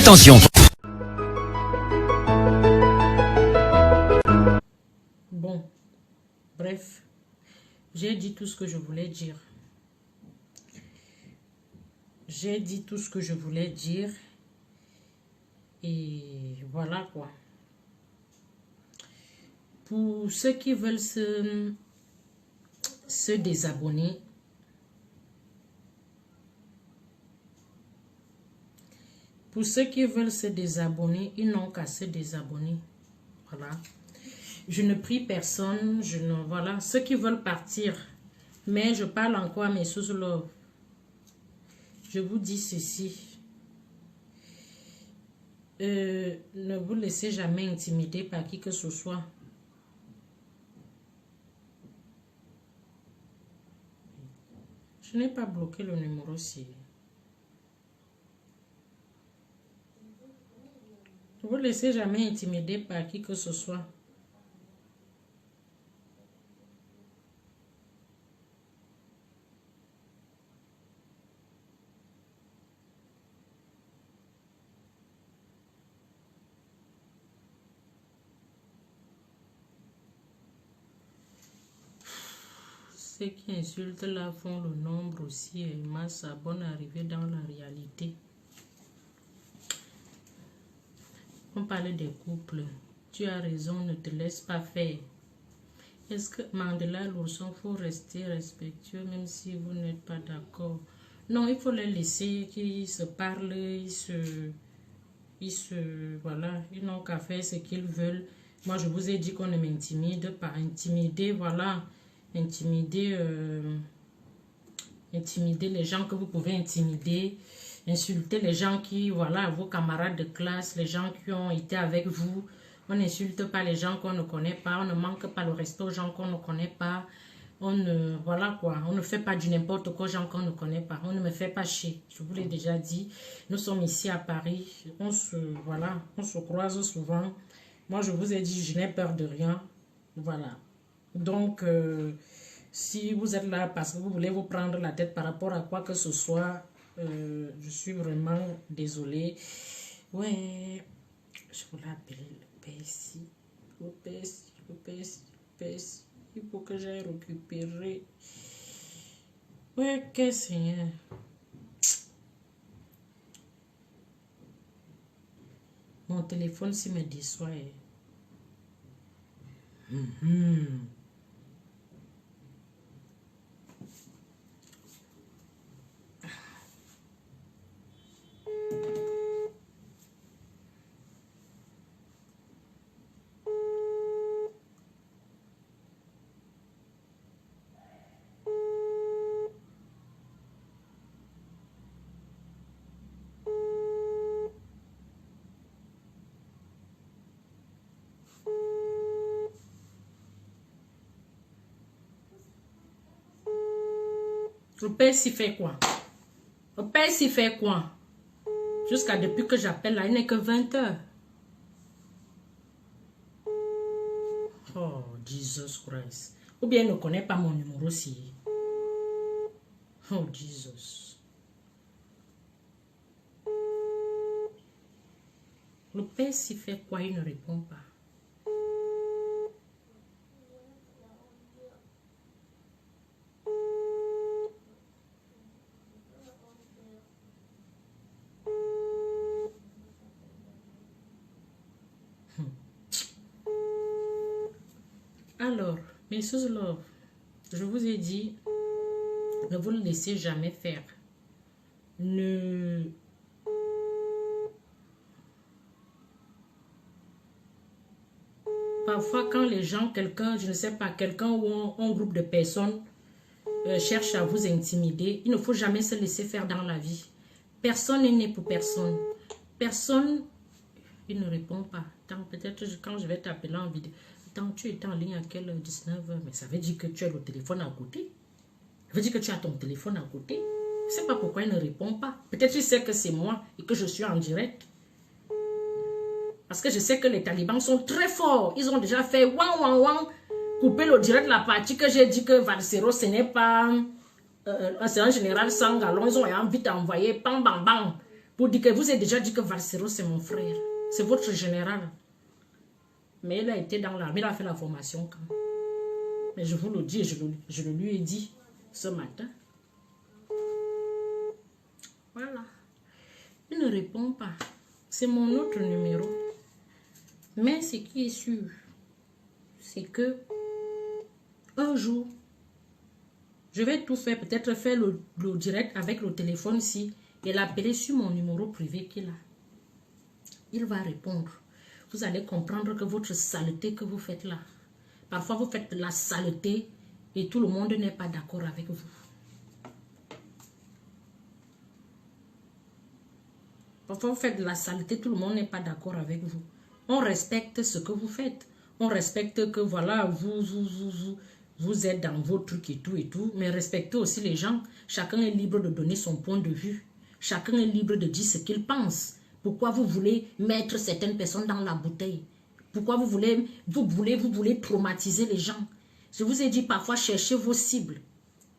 Attention. Bon, bref, j'ai dit tout ce que je voulais dire. J'ai dit tout ce que je voulais dire. Et voilà quoi. Pour ceux qui veulent se désabonner, ils n'ont qu'à se désabonner. Voilà. Je ne prie personne, voilà. Ceux qui veulent partir, mais je parle encore à mes sous-love. Je vous dis ceci. Ne vous laissez jamais intimider par qui que ce soit. Je n'ai pas bloqué le numéro ci. Ne vous laissez jamais intimider par qui que ce soit. Ceux qui insultent là font le nombre aussi et masse à bonne arrivée dans la réalité. On parle des couples. Tu as raison, ne te laisse pas faire. Est-ce que Mandela l'ourson, faut rester respectueux même si vous n'êtes pas d'accord? Non, il faut les laisser qu'ils se parlent, voilà, ils n'ont qu'à faire ce qu'ils veulent. Moi, je vous ai dit qu'on ne m'intimide pas. Intimider, voilà. Intimider les gens que vous pouvez intimider. Insulter les gens qui, voilà, vos camarades de classe, les gens qui ont été avec vous. On n'insulte pas les gens qu'on ne connaît pas. On ne manque pas le respect aux gens qu'on ne connaît pas. Voilà quoi. On ne fait pas du n'importe quoi aux gens qu'on ne connaît pas. On ne me fait pas chier. Je vous l'ai déjà dit. Nous sommes ici à Paris. On se croise souvent. Moi, je vous ai dit, je n'ai peur de rien. Voilà. Donc, si vous êtes là parce que vous voulez vous prendre la tête par rapport à quoi que ce soit, je suis vraiment désolée. Ouais, je vous l'appelle le PSI. Le PSI. Il faut que j'aille récupérer. Ouais, qu'est-ce que c'est? Mon téléphone, s'il me déçoit. Le père s'y fait quoi? Le père s'y fait quoi? Jusqu'à depuis que j'appelle là, il n'est que 20 h. Oh, Jesus Christ. Ou bien il ne connaît pas mon numéro aussi. Oh, Jesus. Le père s'y fait quoi? Il ne répond pas. Alors, mes sous-love, je vous ai dit, ne vous le laissez jamais faire. Parfois, quand les gens, quelqu'un, je ne sais pas, quelqu'un ou un groupe de personnes cherche à vous intimider, il ne faut jamais se laisser faire dans la vie. Personne n'est né pour personne. Personne, il ne répond pas. Attends, peut-être quand je vais t'appeler en vidéo. Attends, tu étais en ligne à quelle 19 h? Mais ça veut dire que tu as le téléphone à côté. Ça veut dire que tu as ton téléphone à côté. Je ne sais pas pourquoi il ne répond pas. Peut-être qu'il sait que c'est moi et que je suis en direct. Parce que je sais que les talibans sont très forts. Ils ont déjà fait wang wang wang. Couper le direct de la partie que j'ai dit que Valsero, ce n'est pas... c'est un général sans galon. Ils ont vite envoyé bang bang bang. pour dire que vous avez déjà dit que Valsero, c'est mon frère. C'est votre général. Mais il a été dans l'armée, il a fait la formation quand. Mais je vous le dis, je le lui ai dit ce matin. Voilà. Il ne répond pas. C'est mon autre numéro. Mais ce qui est sûr, c'est que un jour, je vais tout faire, peut-être faire le direct avec le téléphone ici et l'appeler sur mon numéro privé qu'il a. Il va répondre. Vous allez comprendre que votre saleté que vous faites là, parfois vous faites la saleté et tout le monde n'est pas d'accord avec vous. Parfois vous faites de la saleté, tout le monde n'est pas d'accord avec vous. On respecte ce que vous faites. On respecte que voilà, vous êtes dans vos trucs et tout, mais respectez aussi les gens. Chacun est libre de donner son point de vue. Chacun est libre de dire ce qu'il pense. Pourquoi vous voulez mettre certaines personnes dans la bouteille? Pourquoi vous voulez traumatiser les gens? Je vous ai dit parfois, cherchez vos cibles.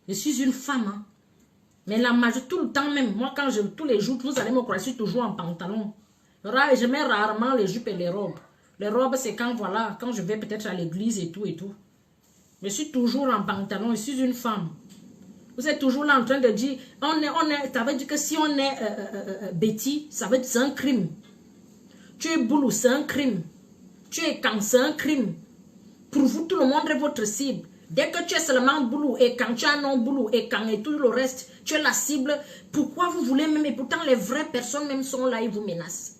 Je suis une femme, hein. Mais la majorité, tout le temps même, moi tous les jours, vous allez me croire, je suis toujours en pantalon. Je mets rarement les jupes et les robes. Les robes, c'est quand, voilà, quand je vais peut-être à l'église et tout. Je suis toujours en pantalon, je suis une femme. Vous êtes toujours là en train de dire, ça veut dire que si on est Betty, ça veut dire c'est un crime. Tu es Boulou, c'est un crime. Tu es Kang, c'est un crime. Pour vous, tout le monde est votre cible. Dès que tu es seulement Boulou et quand tu as un nom Boulou et quand et tout le reste, tu es la cible. Pourquoi vous voulez même, et pourtant les vraies personnes même sont là et vous menacent.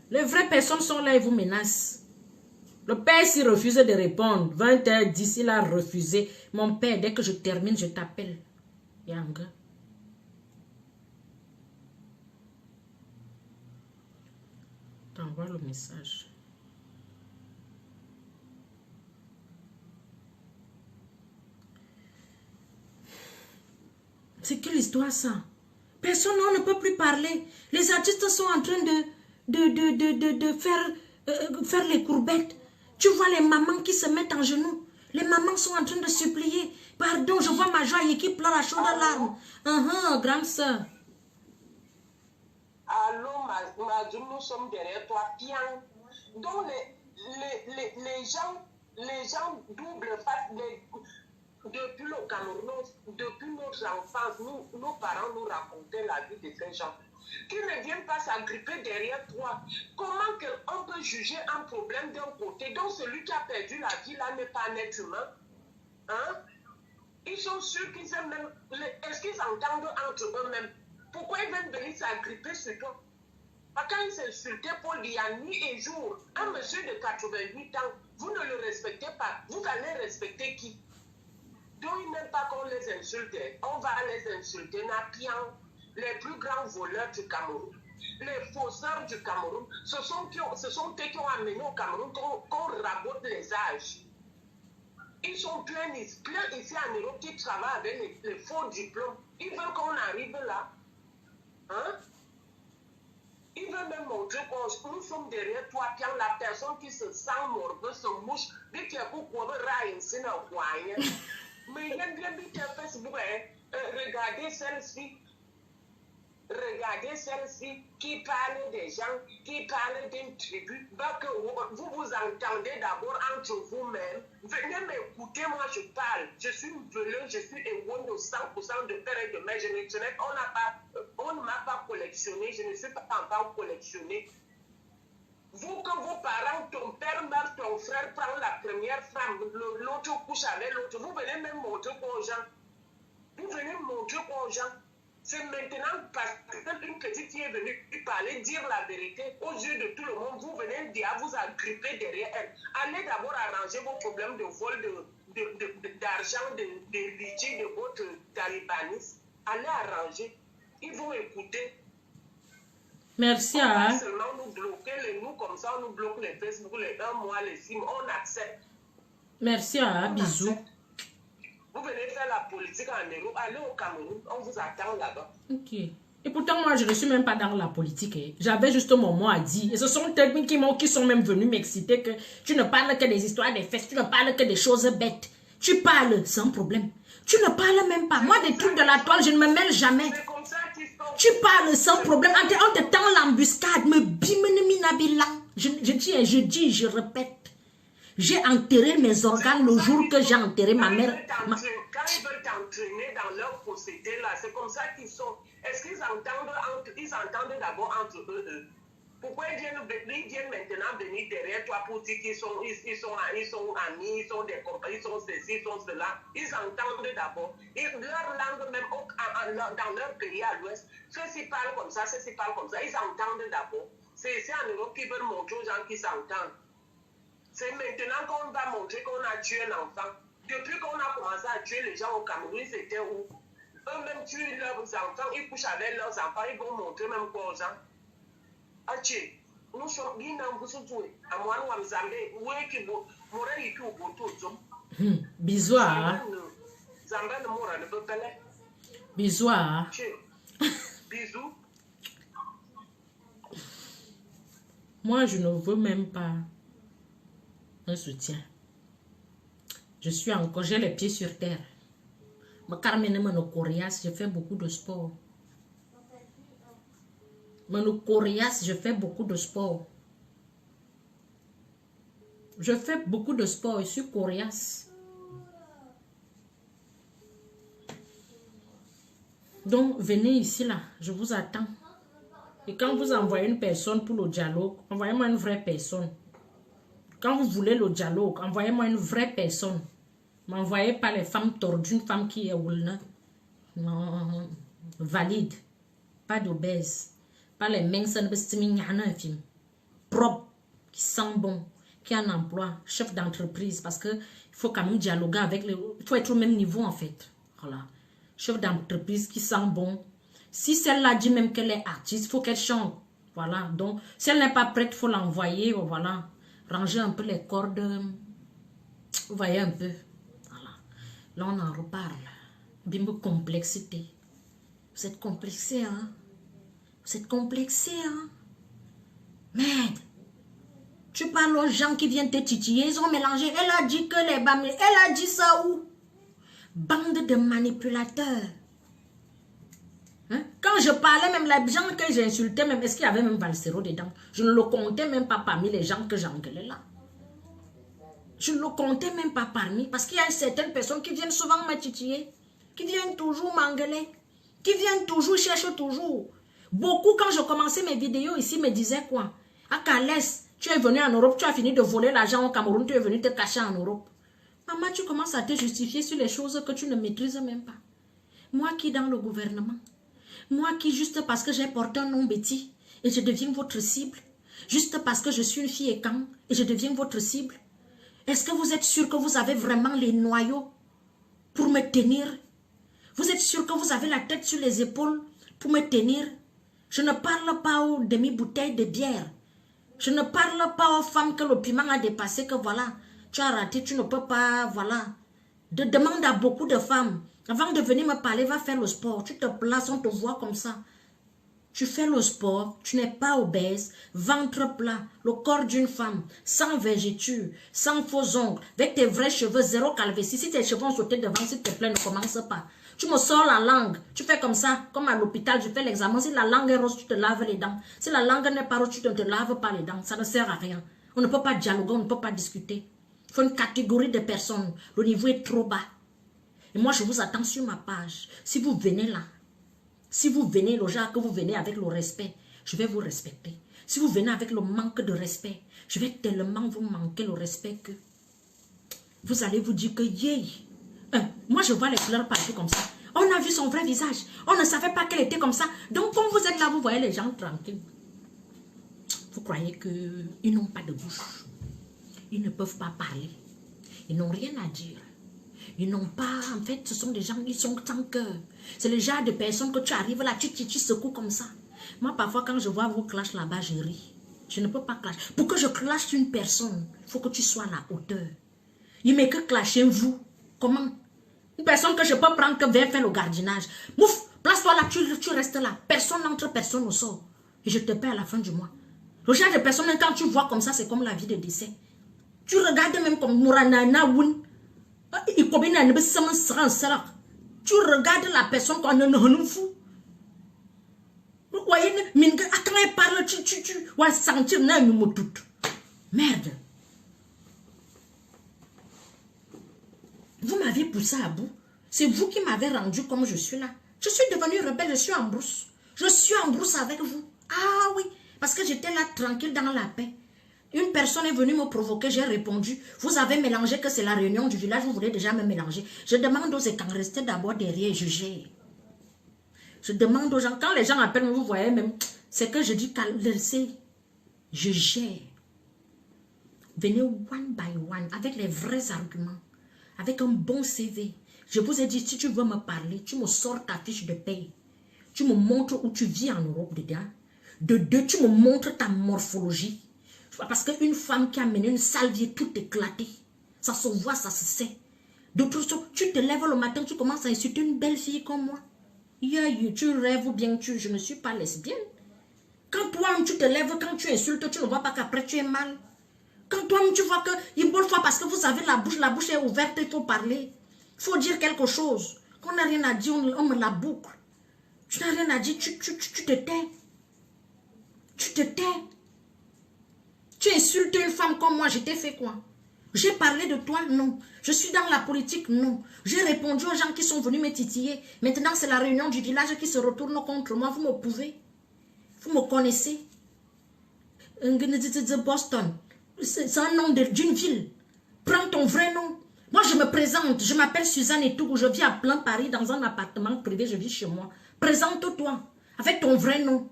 Les vraies personnes sont là et vous menacent. Le père s'il refuse de répondre, 20h10, il a refusé. Mon père, dès que je termine, je t'appelle. Yanga. T'envoies le message. C'est quelle histoire ça? Personne ne peut plus parler. Les artistes sont en train de faire les courbettes. Tu vois les mamans qui se mettent en genoux. Les mamans sont en train de supplier. Pardon, je vois ma joie qui pleure à chaudes larmes. Grande soeur. Allô, nous sommes derrière toi, bien. Donc, les gens doublent face. Depuis le Cameroun, depuis notre enfance, nos parents nous racontaient la vie de ces gens qui ne viennent pas s'agripper derrière toi. Comment on peut juger un problème d'un côté, donc celui qui a perdu la vie là n'est pas un être humain? Hein? Ils sont sûrs qu'ils aiment même. Est-ce qu'ils entendent entre eux-mêmes? Pourquoi ils viennent venir s'agripper sur toi? Quand ils s'insultaient Paul, il y a nuit et jour. Un monsieur de 88 ans, vous ne le respectez pas. Vous allez respecter qui? Donc, ils n'aiment pas qu'on les insulte. On va les insulter. Napian, les plus grands voleurs du Cameroun, les fausseurs du Cameroun, ce sont eux qui ont amené au Cameroun qu'on rabote les âges. Ils sont pleins ici en Europe qui travaillent avec les faux diplômes. Ils veulent qu'on arrive là. Hein? Ils veulent même montrer que nous sommes derrière toi, Pierre, la personne qui se sent morbeuse, se mouche, dès qu'il y a beaucoup de raïs, mais il y a bien Facebook, regardez celle-ci. Regardez celle-ci qui parle des gens, qui parle d'une tribu. Bah, que vous vous entendez d'abord entre vous-même. Venez m'écouter, moi je parle. Je suis une veleuse, je suis un one de 100% de père et de mère. On ne m'a pas collectionné, je ne suis pas encore collectionné. Vous, que vos parents, ton père meurt, ton frère prend la première femme, l'autre couche avec l'autre, vous venez même montrer aux gens. Vous venez montrer aux gens. C'est maintenant parce qu'une petite fille est venue lui parler, dire la vérité aux yeux de tout le monde. Vous venez dire à vous agripper derrière elle. Allez d'abord arranger vos problèmes de vol d'argent, de litige de votre talibanisme. Allez arranger. Ils vont écouter. Merci on à... va seulement nous bloquer les nous comme ça, on nous bloque les Facebook, les 1 mois, les 6 mois, on accepte. Merci à bisous. Vous venez faire la politique en Europe, allez au Cameroun, on vous attend là-bas. Ok. Et pourtant, moi, je ne suis même pas dans la politique. Hein. J'avais juste mon mot à dire. Et ce sont eux qui sont même venus m'exciter que tu ne parles que des histoires des fesses, tu ne parles que des choses bêtes. Tu parles sans problème. Tu ne parles même pas. Moi, des trucs de la toile, je ne me mêle jamais. C'est comme ça Tu parles sans problème. On te tend l'embuscade. Me bimenemi. Je dis, je répète. J'ai enterré mes organes le jour que j'ai enterré ma mère. Quand ils veulent t'entraîner dans leur procédé là, c'est comme ça qu'ils sont. Est-ce qu'ils entendent d'abord entre eux? Pourquoi ils viennent maintenant venir derrière toi pour dire qu'ils sont amis, ils sont des compagnies, ils sont ceci, ils sont cela? Ils entendent d'abord. Leur langue, même dans leur pays à l'ouest, ceux-ci parlent comme ça, ceux-ci parlent comme ça. Ils entendent d'abord. C'est ici en Europe qu'ils veulent montrer aux gens qui s'entendent. C'est maintenant qu'on va montrer qu'on a tué un enfant. Depuis qu'on a commencé à tuer les gens au Cameroun, c'était où? Eux-mêmes tuent leurs enfants, ils couchent avec leurs enfants, ils vont montrer même quoi aux gens. Nous sommes bien dans vous jouer. À moi, nous sommes qui bisous. Bisous. Bisous. Moi, je ne veux même pas un soutien. Je suis encore, j'ai les pieds sur terre. Je fais beaucoup de sport. Je fais beaucoup de sport. Je fais beaucoup de sport. Je suis coriace. Donc, venez ici, là. Je vous attends. Et quand vous envoyez une personne pour le dialogue, envoyez-moi une vraie personne. Quand vous voulez le dialogue, envoyez-moi une vraie personne. M'envoyez pas les femmes tordues, une femme qui est non, valide. Pas d'obèse. Pas les mains, propre, qui sent bon, qui a un emploi, chef d'entreprise, parce qu'il faut quand même dialoguer avec les... Il faut être au même niveau en fait. Voilà. Chef d'entreprise qui sent bon. Si celle-là dit même qu'elle est artiste, il faut qu'elle chante. Voilà. Donc, si elle n'est pas prête, il faut l'envoyer. Voilà. Ranger un peu les cordes. Vous voyez un peu. Voilà. Là, on en reparle. Bimbo complexité. Vous êtes complexé, hein? Vous êtes complexé, hein? Merde. Tu parles aux gens qui viennent te titiller, ils ont mélangé. Elle a dit que les bâmes... Elle a dit ça où? Bande de manipulateurs. Hein? Quand je parlais, même les gens que j'insultais, même est-ce qu'il y avait même Valsero dedans? Je ne le comptais même pas parmi les gens que j'engueulais là. Je ne le comptais même pas parmi. Parce qu'il y a certaines personnes qui viennent souvent me titiller. Qui viennent toujours m'engueuler. Qui viennent toujours, cherchent toujours. Beaucoup, quand je commençais mes vidéos ici, me disaient quoi? À Calès, tu es venu en Europe, tu as fini de voler l'argent au Cameroun, tu es venu te cacher en Europe. Maman, tu commences à te justifier sur les choses que tu ne maîtrises même pas. Moi qui dans le gouvernement, moi qui juste parce que j'ai porté un nom bêtis et je deviens votre cible, juste parce que je suis une fille écan et je deviens votre cible. Est-ce que vous êtes sûr que vous avez vraiment les noyaux pour me tenir? Vous êtes sûr que vous avez la tête sur les épaules pour me tenir? Je ne parle pas aux demi-bouteilles de bière. Je ne parle pas aux femmes que le piment a dépassé, que voilà, tu as raté, tu ne peux pas, voilà. Demande à beaucoup de femmes, avant de venir me parler, va faire le sport. Tu te places, on te voit comme ça. Tu fais le sport, tu n'es pas obèse, ventre plat, le corps d'une femme, sans vergeture, sans faux ongles, avec tes vrais cheveux, zéro calvitie. Si tes cheveux ont sauté devant, s'il te plaît, ne commence pas. Tu me sors la langue, tu fais comme ça, comme à l'hôpital, je fais l'examen. Si la langue est rose, tu te laves les dents. Si la langue n'est pas rose, tu ne te laves pas les dents. Ça ne sert à rien. On ne peut pas dialoguer, on ne peut pas discuter. Il faut une catégorie de personnes. Le niveau est trop bas. Et moi, je vous attends sur ma page. Si vous venez là, si vous venez, le genre que vous venez avec le respect, je vais vous respecter. Si vous venez avec le manque de respect, je vais tellement vous manquer le respect que vous allez vous dire que moi, je vois les fleurs partout comme ça. On a vu son vrai visage. On ne savait pas qu'elle était comme ça. Donc, comme vous êtes là, vous voyez les gens tranquilles. Vous croyez qu'ils n'ont pas de bouche. Ils ne peuvent pas parler. Ils n'ont rien à dire. Ils n'ont pas... En fait, ce sont des gens qui sont sans cœur. C'est le genre de personnes que tu arrives là, tu secoues comme ça. Moi, parfois, quand je vois vos clashs là-bas, je ris. Je ne peux pas clasher. Pour que je clash une personne, il faut que tu sois à la hauteur. Il m'est que clasher vous. Comment? Une personne que je peux prendre que vient faire le gardiennage. Mouf, place-toi là, tu restes là. Personne n'entre, personne ne sort. Et je te paie à la fin du mois. Le genre de personne, quand tu vois comme ça, c'est comme la vie de décès. Tu regardes même comme Mouranana Woun. Tu regardes la personne qu'on ne fout. quand elle parle, tu vas sentir tout. Merde. Vous m'avez poussé à bout. C'est vous qui m'avez rendu comme je suis là. Je suis devenue rebelle, je suis en brousse. Je suis en brousse avec vous. Ah oui, parce que j'étais là tranquille dans la paix. Une personne est venue me provoquer, j'ai répondu. Vous avez mélangé que c'est la réunion du village, vous voulez déjà me mélanger. Je demande aux écans, restez d'abord derrière et jugez. Je demande aux gens, quand les gens appellent, vous voyez même, c'est que je dis, laissez, je gère. Venez one by one, avec les vrais arguments, avec un bon CV. Je vous ai dit, si tu veux me parler, tu me sors ta fiche de paye. Tu me montres où tu vis en Europe dedans. De deux, tu me montres ta morphologie. Parce qu'une femme qui a mené une sale vie toute éclatée, ça se voit, ça se sait. De toute façon, tu te lèves le matin, tu commences à insulter une belle fille comme moi. Tu rêves ou bien je ne suis pas lesbienne. Quand toi, tu te lèves, quand tu insultes, tu ne vois pas qu'après tu es mal. Quand toi, tu vois que, une bonne fois, parce que vous avez la bouche est ouverte, il faut parler. Il faut dire quelque chose. Quand on n'a rien à dire, on me la boucle. Tu n'as rien à dire, tu te tais. Tu te tais. Tu insultes une femme comme moi, je t'ai fait quoi? J'ai parlé de toi? Non. Je suis dans la politique? Non. J'ai répondu aux gens qui sont venus me titiller. Maintenant, c'est la réunion du village qui se retourne contre moi. Vous me pouvez? Vous me connaissez? Boston. C'est un nom d'une ville. Prends ton vrai nom. Moi, je me présente. Je m'appelle Suzanne et tout. Je vis à plein Paris dans un appartement privé. Je vis chez moi. Présente-toi avec ton vrai nom.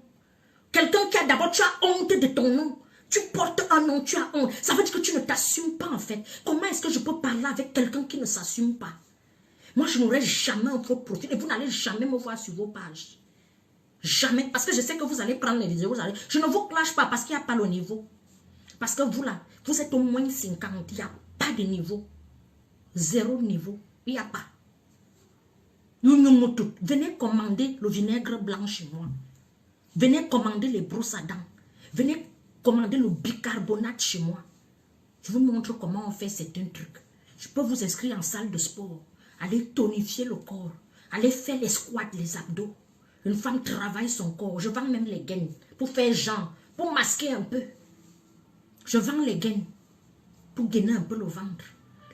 Quelqu'un qui a d'abord, tu as honte de ton nom. Tu portes un nom, tu as honte. Ça veut dire que tu ne t'assumes pas en fait. Comment est-ce que je peux parler avec quelqu'un qui ne s'assume pas? Moi, je n'aurai jamais un faux profil et vous n'allez jamais me voir sur vos pages. Jamais. Parce que je sais que vous allez prendre les vidéos. Je ne vous clash pas parce qu'il n'y a pas le niveau. Parce que vous là, vous êtes au moins 50. Il n'y a pas de niveau. Zéro niveau. Il n'y a pas. Venez commander le vinaigre blanc chez moi. Venez commander les brosses à dents. Venez commander le bicarbonate chez moi. Je vous montre comment on fait certains trucs. Je peux vous inscrire en salle de sport. Allez tonifier le corps. Allez faire les squats, les abdos. Une femme travaille son corps. Je vends même les gaines pour faire genre, pour masquer un peu. Je vends les gaines pour gainer un peu le ventre.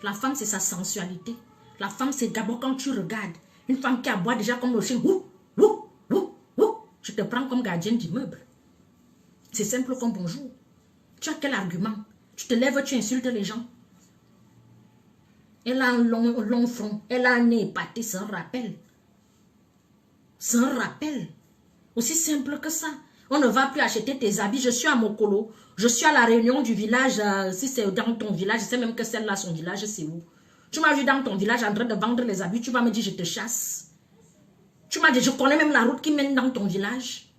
La femme, c'est sa sensualité. La femme, c'est d'abord quand tu regardes. Une femme qui aboie déjà comme le chien. Ouh, ouh, ouh, ouh. Je te prends comme gardienne d'immeuble. C'est simple comme bonjour. Tu as quel argument? Tu te lèves, tu insultes les gens. Elle a un long front. Elle a un nez épaté, c'est un rappel. C'est un rappel. Aussi simple que ça. On ne va plus acheter tes habits. Je suis à Mokolo. Je suis à la réunion du village. Si c'est dans ton village, je sais même que celle-là, son village, c'est où? Tu m'as vu dans ton village en train de vendre les habits. Tu vas me dire, je te chasse. Tu m'as dit, je connais même la route qui mène dans ton village.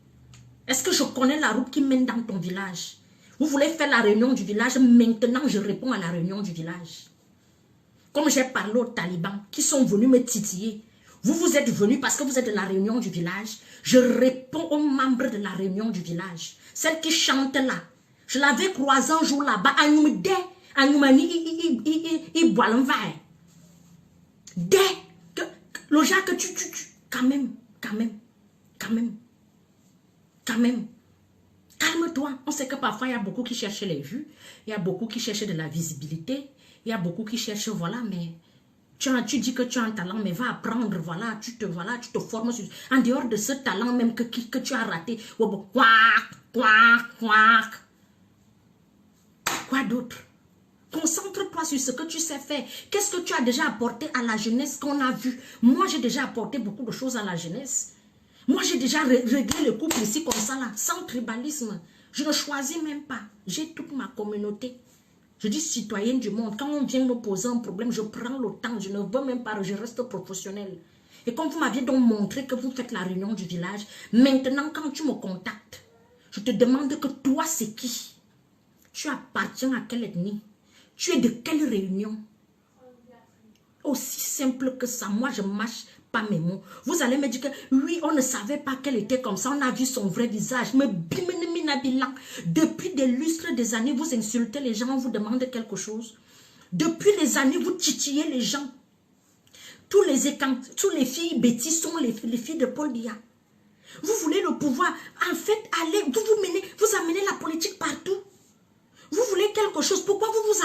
Est-ce que je connais la route qui mène dans ton village? Vous voulez faire la réunion du village? Maintenant, je réponds à la réunion du village. Comme j'ai parlé aux talibans qui sont venus me titiller. Vous êtes venus parce que vous êtes de la réunion du village. Je réponds aux membres de la réunion du village. Celle qui chante là. Je l'avais croisée un jour là-bas. Dès que le genre que tu quand même. Calme-toi. On sait que parfois, il y a beaucoup qui cherchent les vues. Il y a beaucoup qui cherchent de la visibilité. Il y a beaucoup qui cherchent, voilà, mais tu dis que tu as un talent, mais va apprendre, voilà, tu te formes. En dehors de ce talent même que tu as raté. Quoi d'autre? Concentre-toi sur ce que tu sais faire. Qu'est-ce que tu as déjà apporté à la jeunesse qu'on a vu? Moi, j'ai déjà apporté beaucoup de choses à la jeunesse. Moi, j'ai déjà réglé le couple ici comme ça, là, sans tribalisme. Je ne choisis même pas. J'ai toute ma communauté. Je dis citoyenne du monde. Quand on vient me poser un problème, je prends le temps. Je ne veux même pas, je reste professionnel. Et comme vous m'aviez donc montré que vous faites la réunion du village, maintenant, quand tu me contactes, je te demande que toi, c'est qui? Tu appartiens à quelle ethnie? Tu es de quelle réunion? Aussi simple que ça. Moi, je mâche pas mes mots. Vous allez me dire que oui, on ne savait pas qu'elle était comme ça. On a vu son vrai visage. Mais depuis des lustres des années, vous insultez les gens, on vous demande quelque chose. Depuis les années, vous titillez les gens. Tous les filles bêtises sont les filles de Paul Biya. Vous voulez le pouvoir. En fait, allez, vous amenez la politique partout. Vous voulez quelque chose. Pourquoi vous vous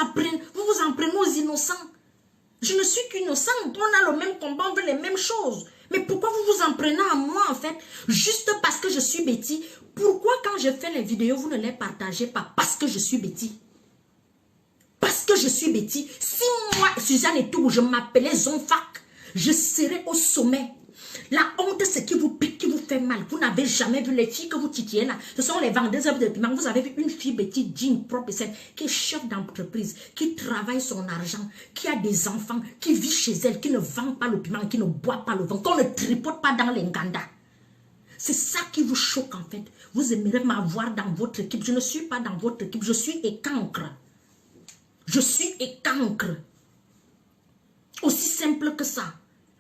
en prenez aux innocents? Je ne suis qu'innocente. On a le même combat, on veut les mêmes choses. Mais pourquoi vous vous en prenez à moi, en fait? Juste parce que je suis Betty. Pourquoi quand je fais les vidéos, vous ne les partagez pas? Parce que je suis Betty. Parce que je suis Betty. Si moi, Suzanne et tout, je m'appelais Zonfak, je serais au sommet. La honte, c'est qui vous pique, qui vous fait mal. Vous n'avez jamais vu les filles que vous titillez là. Ce sont les vendeuses de piment. Vous avez vu une fille Betty, digne, propre et saine, qui est chef d'entreprise, qui travaille son argent, qui a des enfants, qui vit chez elle, qui ne vend pas le piment, qui ne boit pas le vin, qu'on ne tripote pas dans les nganda. C'est ça qui vous choque en fait. Vous aimeriez m'avoir dans votre équipe. Je ne suis pas dans votre équipe. Je suis écancre. Je suis écancre. Aussi simple que ça.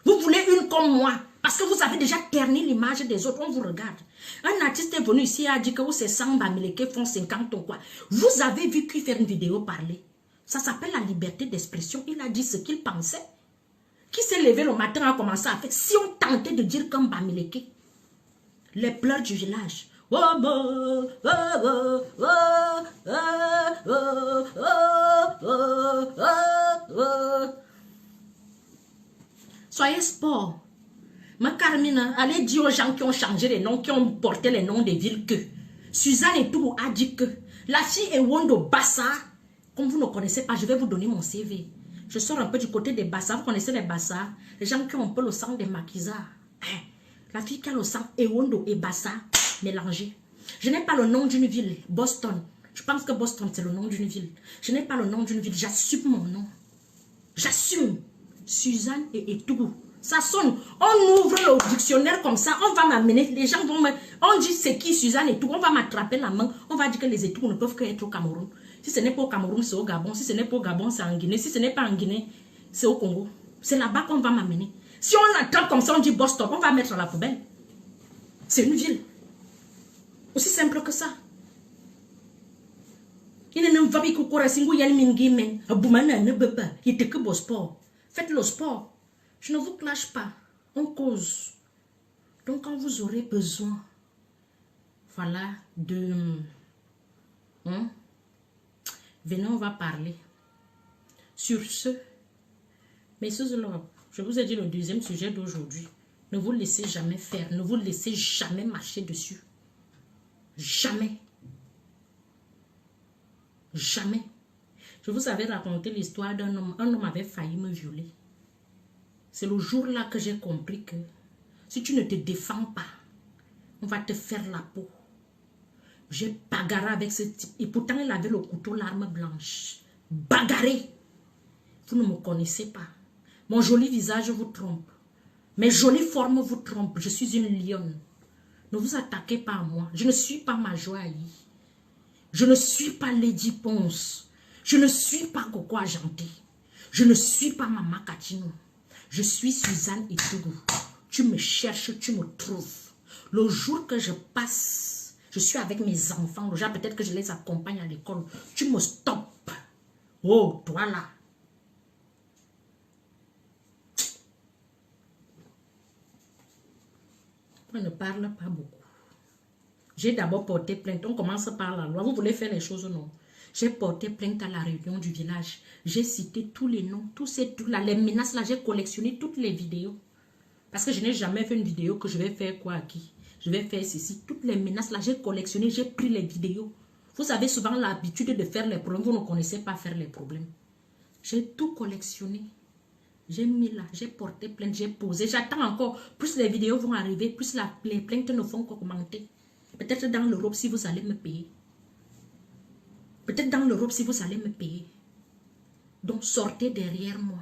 Vous voulez une comme moi. Parce que vous avez déjà terni l'image des autres. On vous regarde. Un artiste est venu ici et a dit que ces 100 bamileke font 50 ou quoi. Vous avez vu qui faire une vidéo parler. Ça s'appelle la liberté d'expression. Il a dit ce qu'il pensait. Qui s'est levé le matin a commencé à faire. Si on tentait de dire comme bamileke. Les pleurs du village. Soyez sport. Ma Carmine, allez dire aux gens qui ont changé les noms, qui ont porté les noms des villes que Suzanne et tout a dit que la fille est Wondo Bassa. Comme vous ne connaissez pas, je vais vous donner mon CV. Je sors un peu du côté des Bassa. Vous connaissez les Bassa? Les gens qui ont un peu le sang des maquisards. La fille qui a le sang Ewondo et Bassa mélangés. Je n'ai pas le nom d'une ville, Boston. Je pense que Boston, c'est le nom d'une ville. Je n'ai pas le nom d'une ville, j'assume mon nom. J'assume. Suzanne et Etougou. Ça sonne. On ouvre le dictionnaire comme ça, on va m'amener. Les gens vont me... On dit c'est qui Suzanne Etougou, on va m'attraper la main. On va dire que les Etougou ne peuvent qu'être au Cameroun. Si ce n'est pas au Cameroun, c'est au Gabon. Si ce n'est pas au Gabon, c'est en Guinée. Si ce n'est pas en Guinée, c'est au Congo. C'est là-bas qu'on va m'amener. Si on attrape comme ça, on dit Boston, on va mettre à la poubelle. C'est une ville. Aussi simple que ça. Il ne va pas que sport. Faites le sport. Je ne vous clash pas. On cause. Donc quand vous aurez besoin, voilà, de... venez, on va parler. Sur ce, messieurs l'Europe, je vous ai dit le deuxième sujet d'aujourd'hui. Ne vous laissez jamais faire. Ne vous laissez jamais marcher dessus. Jamais. Jamais. Je vous avais raconté l'histoire d'un homme. Un homme avait failli me violer. C'est le jour-là que j'ai compris que si tu ne te défends pas, on va te faire la peau. J'ai bagarré avec ce type. Et pourtant, il avait le couteau, l'arme blanche. Bagarré. Vous ne me connaissez pas. Mon joli visage vous trompe. Mes jolies formes vous trompent. Je suis une lionne. Ne vous attaquez pas à moi. Je ne suis pas Majoaï. Je ne suis pas Lady Ponce. Je ne suis pas Coco Ajanté. Je ne suis pas Mama Katino. Je suis Suzanne Etougou. Tu me cherches, tu me trouves. Le jour que je passe, je suis avec mes enfants. Déjà, peut-être que je les accompagne à l'école. Tu me stoppes. Oh, toi là. On ne parle pas beaucoup. J'ai d'abord porté plainte. On commence par la loi. Vous voulez faire les choses ou non? J'ai porté plainte à la réunion du village. J'ai cité tous les noms, tous ces trucs là, les menaces là. J'ai collectionné toutes les vidéos. Parce que je n'ai jamais fait une vidéo que je vais faire quoi à qui. Je vais faire ceci. Toutes les menaces là, j'ai collectionné, j'ai pris les vidéos. Vous avez souvent l'habitude de faire les problèmes. Vous ne connaissez pas faire les problèmes. J'ai tout collectionné. J'ai mis là, j'ai porté plainte, j'ai posé. J'attends encore. Plus les vidéos vont arriver, plus les plaintes ne font qu'augmenter. Peut-être dans l'Europe si vous allez me payer. Peut-être dans l'Europe si vous allez me payer. Donc sortez derrière moi.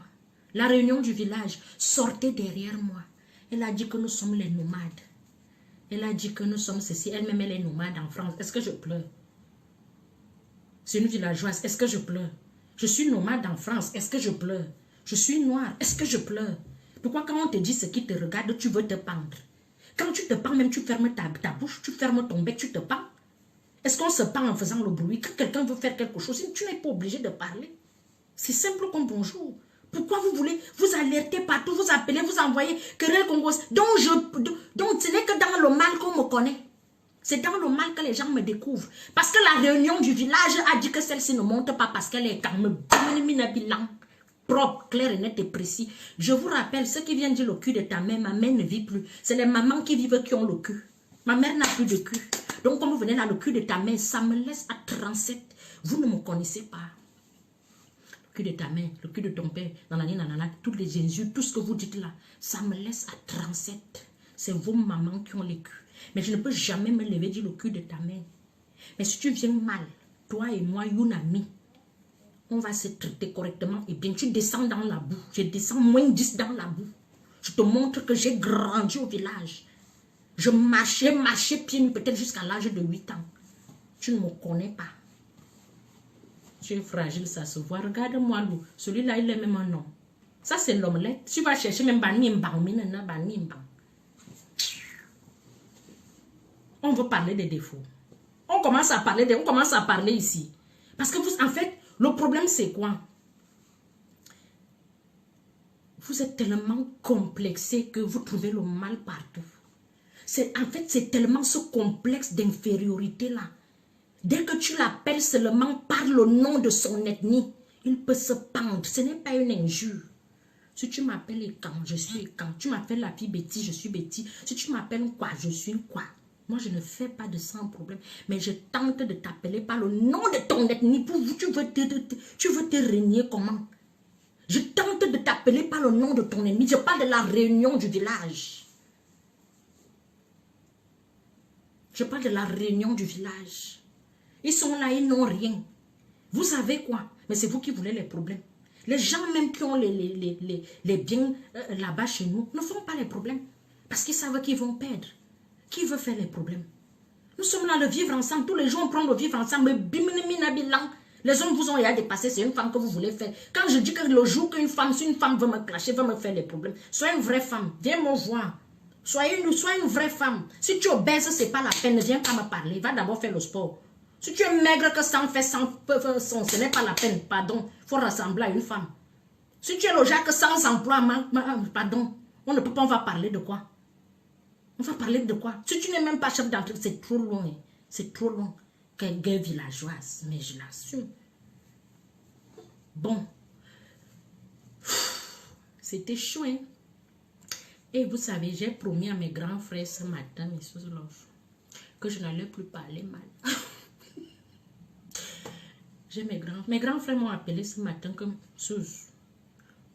La réunion du village, sortez derrière moi. Elle a dit que nous sommes les nomades. Elle a dit que nous sommes ceci. Elle-même elle est nomade en France. Est-ce que je pleure? C'est une villageoise. Est-ce que je pleure? Je suis nomade en France. Est-ce que je pleure? Je suis noire. Est-ce que je pleure? Pourquoi quand on te dit ce qui te regarde, tu veux te pendre? Quand tu te pends, même tu fermes ta bouche, tu fermes ton bec, tu te pends. Est-ce qu'on se pend en faisant le bruit? Quand quelqu'un veut faire quelque chose, tu n'es pas obligé de parler. C'est simple comme bonjour. Pourquoi vous voulez vous alerter partout, vous appelez, vous envoyez querelle congolaise? Donc ce n'est que dans le mal qu'on me connais. C'est dans le mal que les gens me découvrent. Parce que la réunion du village a dit que celle-ci ne monte pas parce qu'elle est calme. Propre, clair et net et précis. Je vous rappelle, ceux qui viennent dire le cul de ta mère, ma mère ne vit plus. C'est les mamans qui vivent qui ont le cul. Ma mère n'a plus de cul. Donc, comme vous venez là, le cul de ta mère, ça me laisse à 37. Vous ne me connaissez pas. Le cul de ta mère, le cul de ton père, nanana, toutes les Jésus, tout ce que vous dites là, ça me laisse à 37. C'est vos mamans qui ont les culs. Mais je ne peux jamais me lever dire le cul de ta mère. Mais si tu viens mal, toi et moi, une amie, on va se traiter correctement. Et bien, tu descends dans la boue. Je descends moins 10 dans la boue. Je te montre que j'ai grandi au village. Je marchais pieds nus peut-être jusqu'à l'âge de 8 ans. Tu ne me connais pas. Tu es fragile, ça se voit. Regarde-moi, Lou. Celui-là, il est même un nom. Ça, c'est l'omelette. Tu vas chercher même on veut parler des défauts. On commence à parler ici. Parce que vous, en fait, le problème, c'est quoi? Vous êtes tellement complexé que vous trouvez le mal partout. En fait, c'est tellement ce complexe d'infériorité-là. Dès que tu l'appelles seulement par le nom de son ethnie, il peut se pendre. Ce n'est pas une injure. Si tu m'appelles Ekan, je suis Ekan. Tu m'appelles la fille Betty, je suis Betty. Si tu m'appelles quoi, je suis quoi. Moi, je ne fais pas de ça un problème. Mais je tente de t'appeler par le nom de ton ethnie. Pour vous, tu veux te régner comment? Je tente de t'appeler par le nom de ton ennemi. Je parle de la réunion du village. Je parle de la réunion du village. Ils sont là, ils n'ont rien. Vous savez quoi? Mais c'est vous qui voulez les problèmes. Les gens même qui ont les biens là-bas chez nous ne font pas les problèmes. Parce qu'ils savent qu'ils vont perdre. Qui veut faire les problèmes? Nous sommes là, le vivre ensemble. Tous les jours, on prend le vivre ensemble. Les hommes vous ont déjà dépassé. C'est une femme que vous voulez faire. Quand je dis que le jour qu'une femme, si une femme veut me clasher, veut me faire les problèmes, sois une vraie femme. Viens me voir. Sois une vraie femme. Si tu es obèse, ce n'est pas la peine. Ne viens pas me parler. Va d'abord faire le sport. Si tu es maigre que sans faire, ce n'est pas la peine. Pardon. Il faut ressembler à une femme. Si tu es le genre que sans emploi, pardon. On ne peut pas, on va parler de quoi? On va parler de quoi? Si tu n'es même pas chef d'entreprise, c'est trop loin. Hein. C'est trop loin. Quelle gueule villageoise. Mais je l'assume. Bon. C'était chaud, hein? Et vous savez, j'ai promis à mes grands frères ce matin, mes sous-love, que je n'allais plus parler mal. J'ai mes grands frères m'ont appelé ce matin comme Suze,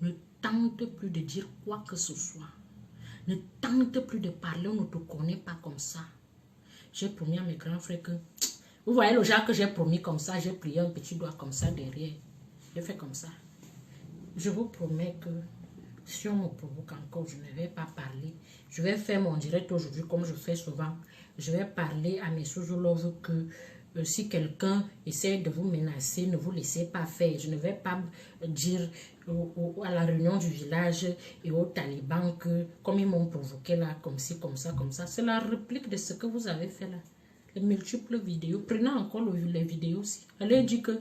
ne tente plus de dire quoi que ce soit. Ne tente plus de parler, on ne te connaît pas comme ça. J'ai promis à mes grands frères que... Vous voyez le genre que j'ai promis comme ça, j'ai plié un petit doigt comme ça derrière. J'ai fait comme ça. Je vous promets que si on me provoque encore, je ne vais pas parler. Je vais faire mon direct aujourd'hui comme je fais souvent. Je vais parler à mes sous-love que si quelqu'un essaie de vous menacer, ne vous laissez pas faire. Je ne vais pas dire à la réunion du village et aux talibans que comme ils m'ont provoqué là, comme ci, comme ça, comme ça. C'est la réplique de ce que vous avez fait là. Les multiples vidéos. Prenez encore les vidéos aussi. Elle a dit que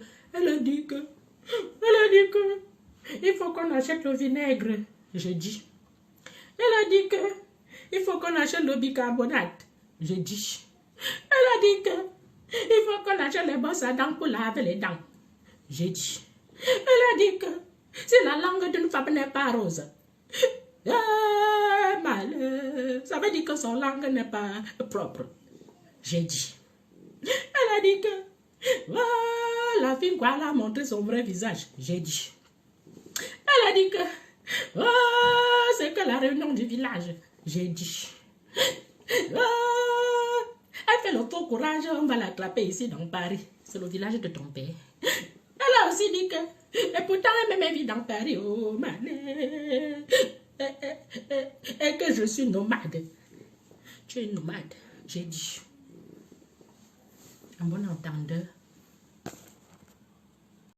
il faut qu'on achète le vinaigre. Je dis. Elle a dit que il faut qu'on achète le bicarbonate. Je dis. Elle a dit que il faut qu'on achète les brosses à dents pour laver les dents. J'ai dit. Elle a dit que si la langue d'une femme n'est pas rose, ça veut dire que son langue n'est pas propre. J'ai dit. Elle a dit que la fille quoi, elle a montré son vrai visage. J'ai dit. Elle a dit que c'est que la réunion du village. J'ai dit. Elle fait le faux courage, on va l'attraper ici dans Paris. C'est le village de ton père. Elle a aussi dit que, et pourtant elle me vit dans Paris, oh man, et que je suis nomade. Tu es nomade, j'ai dit. En bon entendeur,